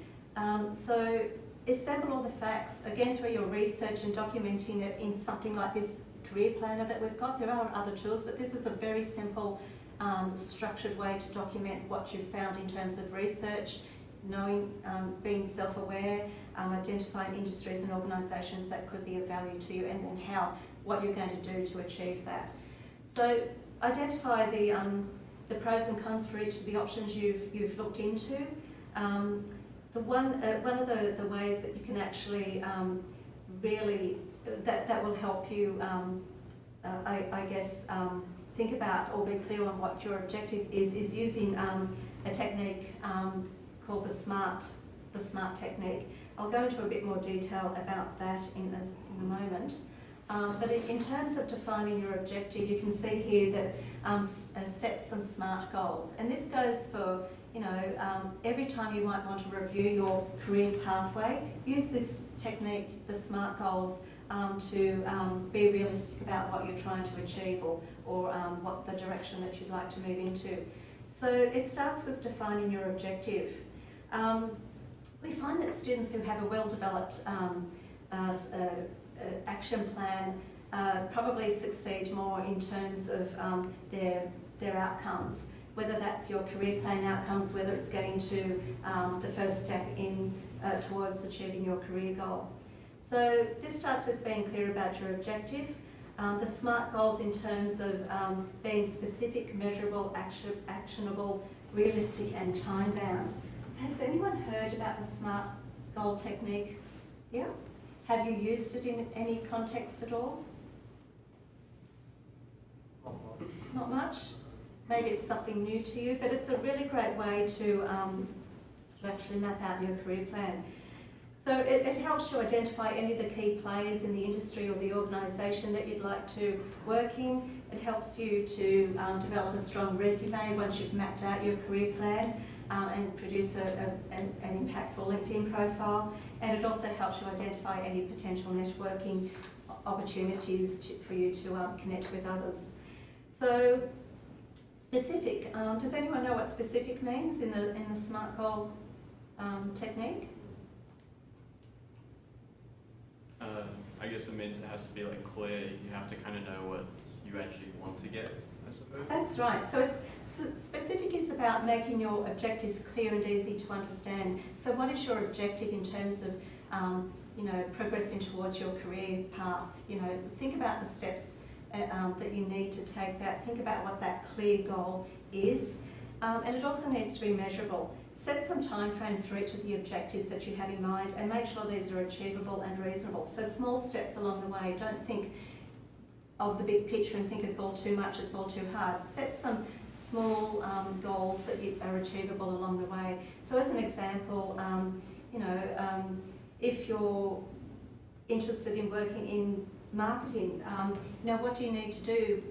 So assemble all the facts, again through your research and documenting it in something like this career planner that we've got. There are other tools, but this is a very simple structured way to document what you've found in terms of research, knowing, being self-aware, identifying industries and organisations that could be of value to you, and then what you're going to do to achieve that. So identify the pros and cons for each of the options you've looked into. One of the ways that you can actually really that will help you, I guess, think about or be clear on what your objective is using a technique called the SMART technique. I'll go into a bit more detail about that in a moment. But in terms of defining your objective, you can see here that set some SMART goals, and this goes for, you know, every time you might want to review your career pathway, use this technique, the SMART goals, to be realistic about what you're trying to achieve or what the direction that you'd like to move into. So it starts with defining your objective. We find that students who have a well-developed action plan probably succeed more in terms of their outcomes, whether that's your career plan outcomes, whether it's getting to the first step in towards achieving your career goal. So this starts with being clear about your objective. The SMART goals in terms of being specific, measurable, actionable, realistic and time-bound. Has anyone heard about the SMART goal technique? Yeah? Have you used it in any context at all? Not much? Maybe it's something new to you, but it's a really great way to actually map out your career plan. So it helps you identify any of the key players in the industry or the organisation that you'd like to work in. It helps you to develop a strong resume once you've mapped out your career plan and produce an impactful LinkedIn profile. And it also helps you identify any potential networking opportunities for you to connect with others. So specific, does anyone know what specific means in the SMART goal technique? I guess it means it has to be like clear. You have to kind of know what you actually want to get, I suppose. That's right. So specific is about making your objectives clear and easy to understand. So what is your objective in terms of, progressing towards your career path? Think about the steps that you need to take that. Think about what that clear goal is. And it also needs to be measurable. Set some timeframes for each of the objectives that you have in mind and make sure these are achievable and reasonable. So small steps along the way. Don't think of the big picture and think it's all too much, it's all too hard. Set some small goals that are achievable along the way. So as an example, if you're interested in working in marketing, what do you need to do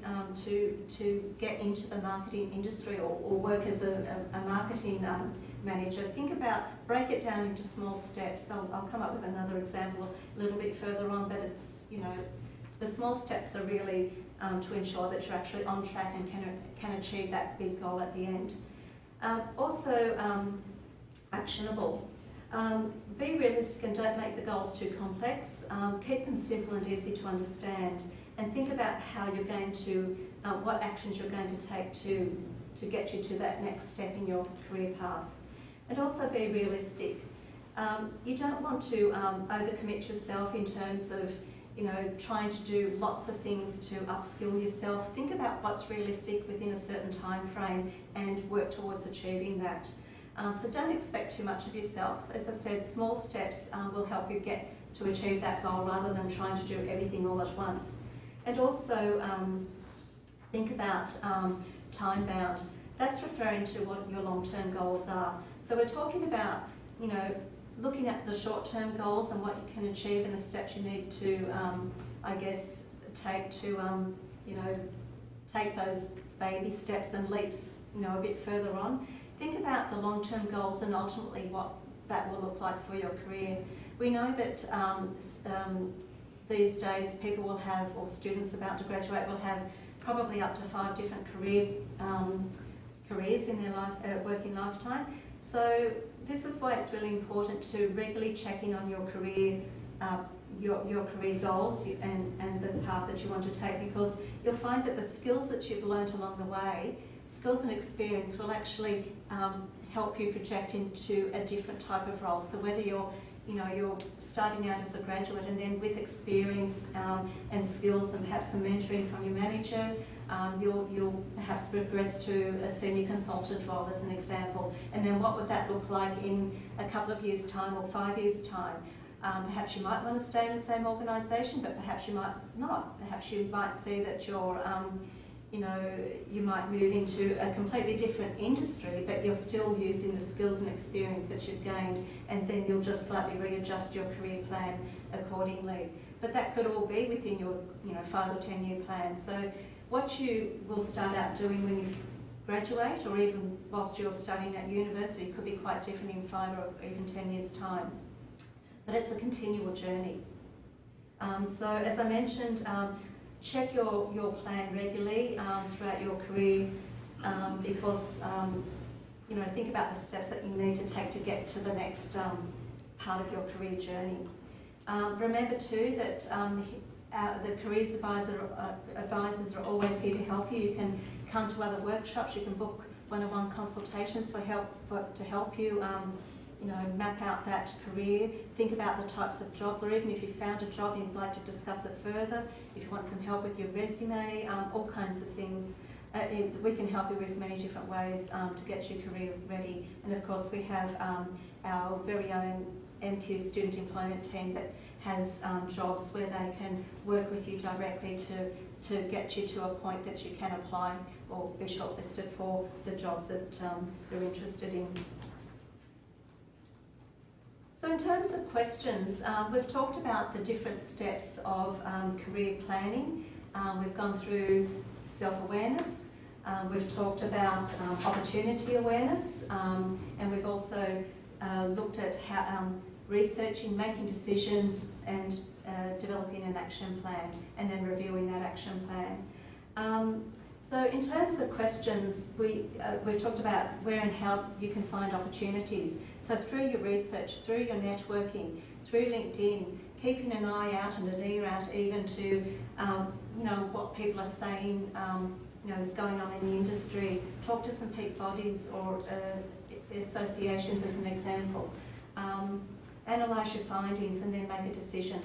to get into the marketing industry or work as a marketing manager? Break it down into small steps. I'll come up with another example a little bit further on, but it's, the small steps are really to ensure that you're actually on track and can achieve that big goal at the end. Actionable. Be realistic and don't make the goals too complex. Keep them simple and easy to understand, and think about how you're going to, what actions you're going to take to get you to that next step in your career path. And also be realistic. You don't want to overcommit yourself in terms of trying to do lots of things to upskill yourself. Think about what's realistic within a certain time frame and work towards achieving that. So don't expect too much of yourself. As I said, small steps will help you get to achieve that goal rather than trying to do everything all at once. And also think about time-bound. That's referring to what your long-term goals are. So we're talking about, looking at the short-term goals and what you can achieve and the steps you need to, take to, take those baby steps and leaps, a bit further on. Think about the long-term goals and ultimately what that will look like for your career. We know that these days people will have, or students about to graduate will have probably up to 5 different careers in their working lifetime. So this is why it's really important to regularly check in on your career, your career goals and the path that you want to take, because you'll find that the skills that you've learnt along the way, skills and experience, will actually help you project into a different type of role. So whether you're starting out as a graduate and then with experience and skills and perhaps some mentoring from your manager, you'll perhaps progress to a senior consultant role as an example. And then what would that look like in a couple of years' time or 5 years' time? Perhaps you might want to stay in the same organisation, but perhaps you might not. Perhaps you might see that you're, you might move into a completely different industry, but you're still using the skills and experience that you've gained, and then you'll just slightly readjust your career plan accordingly. But that could all be within your 5 or 10 year plan. So what you will start out doing when you graduate, or even whilst you're studying at university, could be quite different in 5 or even 10 years' time. But it's a continual journey. So as I mentioned, check your plan regularly throughout your career, because think about the steps that you need to take to get to the next part of your career journey. Remember too that the careers advisors are always here to help you. You can come to other workshops. You can book one-on-one consultations to help you map out that career, think about the types of jobs, or even if you found a job and you'd like to discuss it further, if you want some help with your resume, all kinds of things. We can help you with many different ways to get your career ready. And of course we have our very own MQ student employment team that has jobs where they can work with you directly to get you to a point that you can apply or be shortlisted for the jobs that you're interested in. So in terms of questions, we've talked about the different steps of career planning. We've gone through self-awareness, we've talked about opportunity awareness, and we've also looked at how, researching, making decisions, and developing an action plan, and then reviewing that action plan. So in terms of questions, we've talked about where and how you can find opportunities. So through your research, through your networking, through LinkedIn, keeping an eye out and an ear out even to what people are saying is going on in the industry. Talk to some peak bodies or associations as an example. Analyse your findings and then make a decision.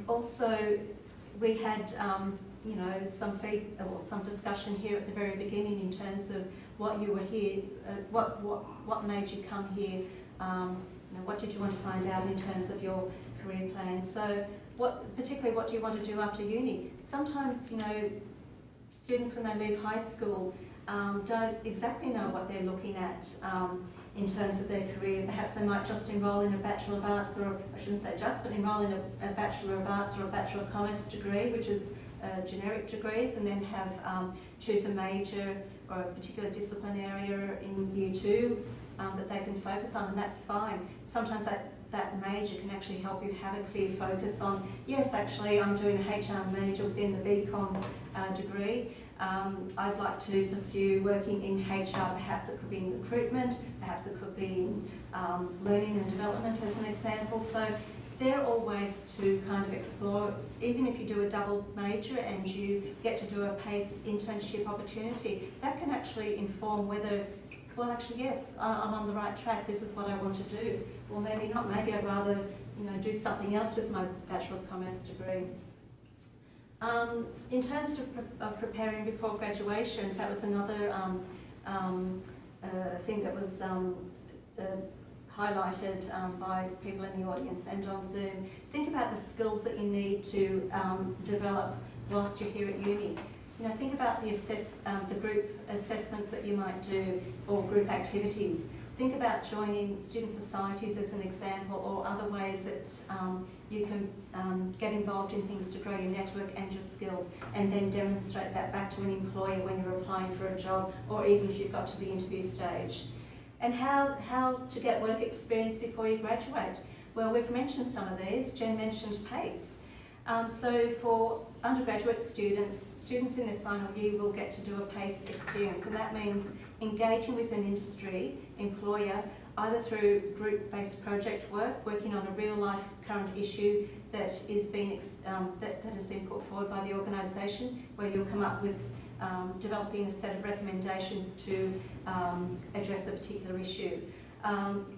Also, we had some discussion here at the very beginning in terms of what you were here, what made you come here, what did you want to find out in terms of your career plan. So particularly what do you want to do after uni? Sometimes, students when they leave high school don't exactly know what they're looking at in terms of their career. Perhaps they might just enrol in a Bachelor of Arts, or I shouldn't say just, but enrol in a Bachelor of Arts or a Bachelor of Commerce degree, which is generic degrees, and then have choose a major or a particular discipline area in year 2 that they can focus on, and that's fine. Sometimes that major can actually help you have a clear focus on, yes, actually I'm doing a HR major within the BCom degree. I'd like to pursue working in HR, perhaps it could be in recruitment, perhaps it could be in learning and development as an example. So there are all ways to kind of explore, even if you do a double major and you get to do a PACE internship opportunity, that can actually inform whether, well actually yes, I'm on the right track, this is what I want to do. Or maybe not, maybe I'd rather do something else with my Bachelor of Commerce degree. In terms of preparing before graduation, that was another thing that was highlighted by people in the audience and on Zoom. Think about the skills that you need to develop whilst you're here at uni. Think about the group assessments that you might do, or group activities. Think about joining student societies as an example, or other ways that you can get involved in things to grow your network and your skills, and then demonstrate that back to an employer when you're applying for a job, or even if you've got to the interview stage. And how to get work experience before you graduate. Well, we've mentioned some of these. Jen mentioned PACE. So for undergraduate students in their final year will get to do a PACE experience, and that means engaging with an industry employer either through group-based project work, working on a real-life current issue that has been put forward by the organisation, where you'll come up with developing a set of recommendations to address a particular issue.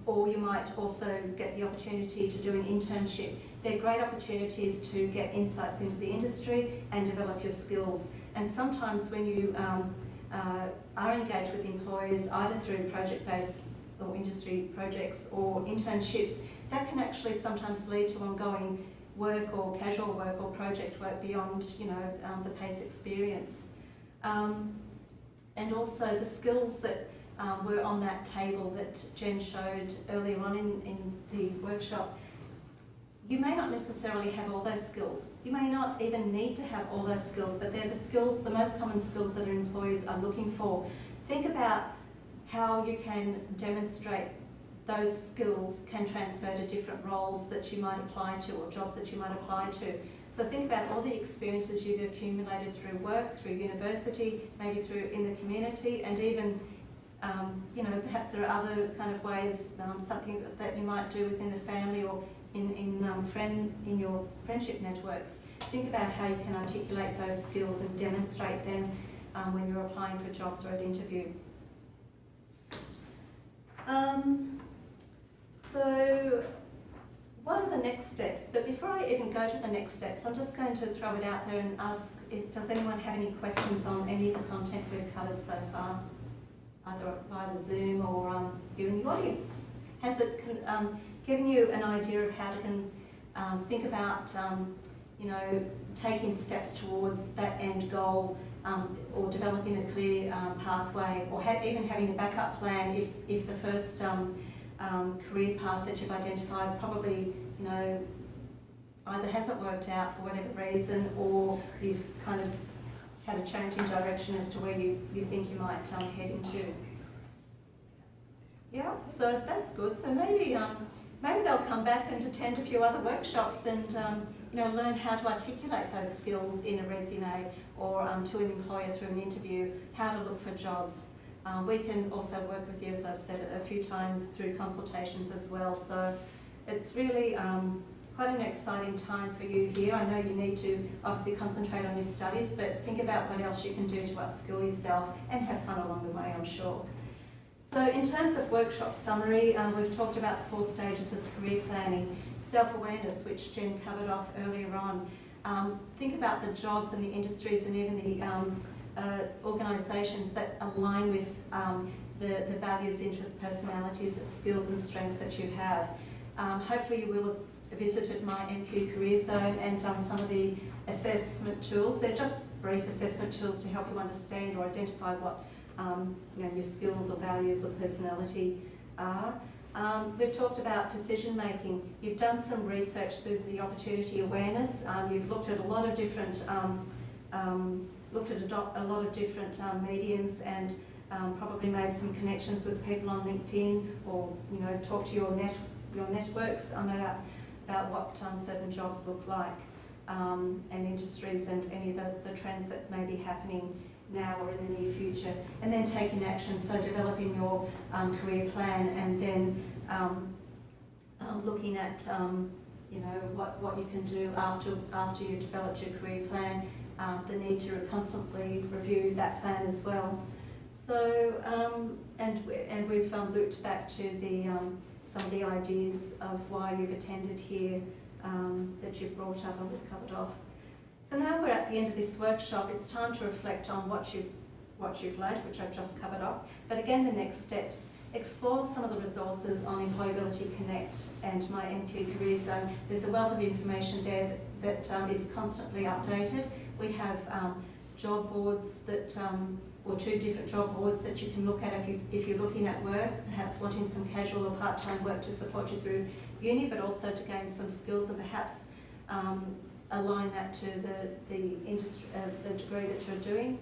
Or you might also get the opportunity to do an internship. They're great opportunities to get insights into the industry and develop your skills. And sometimes when you are engaged with employers, either through project-based or industry projects or internships, that can actually sometimes lead to ongoing work or casual work or project work beyond the PACE experience. And also the skills that were on that table that Jen showed earlier on in the workshop. You may not necessarily have all those skills. You may not even need to have all those skills, but they're the skills, the most common skills that employers are looking for. Think about how you can demonstrate those skills can transfer to different roles that you might apply to, or jobs that you might apply to. So think about all the experiences you've accumulated through work, through university, maybe through in the community, and even perhaps there are other kind of ways, something that you might do within the family or in your friendship networks. Think about how you can articulate those skills and demonstrate them when you're applying for jobs or at interview. next steps, but before I even go to the next steps, I'm just going to throw it out there and ask, does anyone have any questions on any of the content we've covered so far, either via Zoom or here in the audience? Has it given you an idea of how to think about, you know, taking steps towards that end goal, or developing a clear pathway, or even having a backup plan if the first career path that you've identified probably, you know, either hasn't worked out for whatever reason, or you've kind of had a change in direction as to where you think you might head into. Yeah, so that's good. So maybe they'll come back and attend a few other workshops and you know, learn how to articulate those skills in a resume, or to an employer through an interview, how to look for jobs. We can also work with you, as I've said a few times, through consultations as well. So it's really quite an exciting time for you here. I know you need to obviously concentrate on your studies, but think about what else you can do to upskill yourself and have fun along the way, I'm sure. So in terms of workshop summary, we've talked about the 4 stages of career planning. Self-awareness, which Jen covered off earlier on. Think about the jobs and the industries and even the organisations that align with the values, interests, personalities, skills and strengths that you have. Hopefully you will have visited my NQ Career Zone and done some of the assessment tools. They're just brief assessment tools to help you understand or identify what you know, your skills or values or personality are. We've talked about decision making. You've done some research through the opportunity awareness. You've looked at a lot of different mediums and probably made some connections with people on LinkedIn, or you know, talk to your networks about what certain jobs look like, and industries and any of the trends that may be happening now or in the near future, and then taking action, so developing your career plan, and then looking at you know, what you can do after you've developed your career plan, the need to constantly review that plan as well. So and we've looped back to the some of the ideas of why you've attended here, that you've brought up and we've covered off. So now we're at the end of this workshop. It's time to reflect on what you've learned, which I've just covered off. But again, the next steps. Explore some of the resources on Employability Connect and my NQ Career Zone. There's a wealth of information there that is constantly updated. We have job boards that, or 2 different job boards that you can look at if you're looking at work, perhaps wanting some casual or part-time work to support you through uni, but also to gain some skills and perhaps align that to the industry, the degree that you're doing.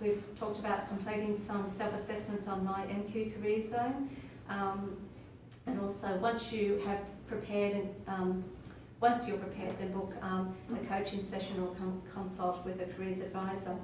We've talked about completing some self-assessments on my NQ Career Zone, and also once you have prepared and once you're prepared, then book a coaching session or consult with a careers advisor.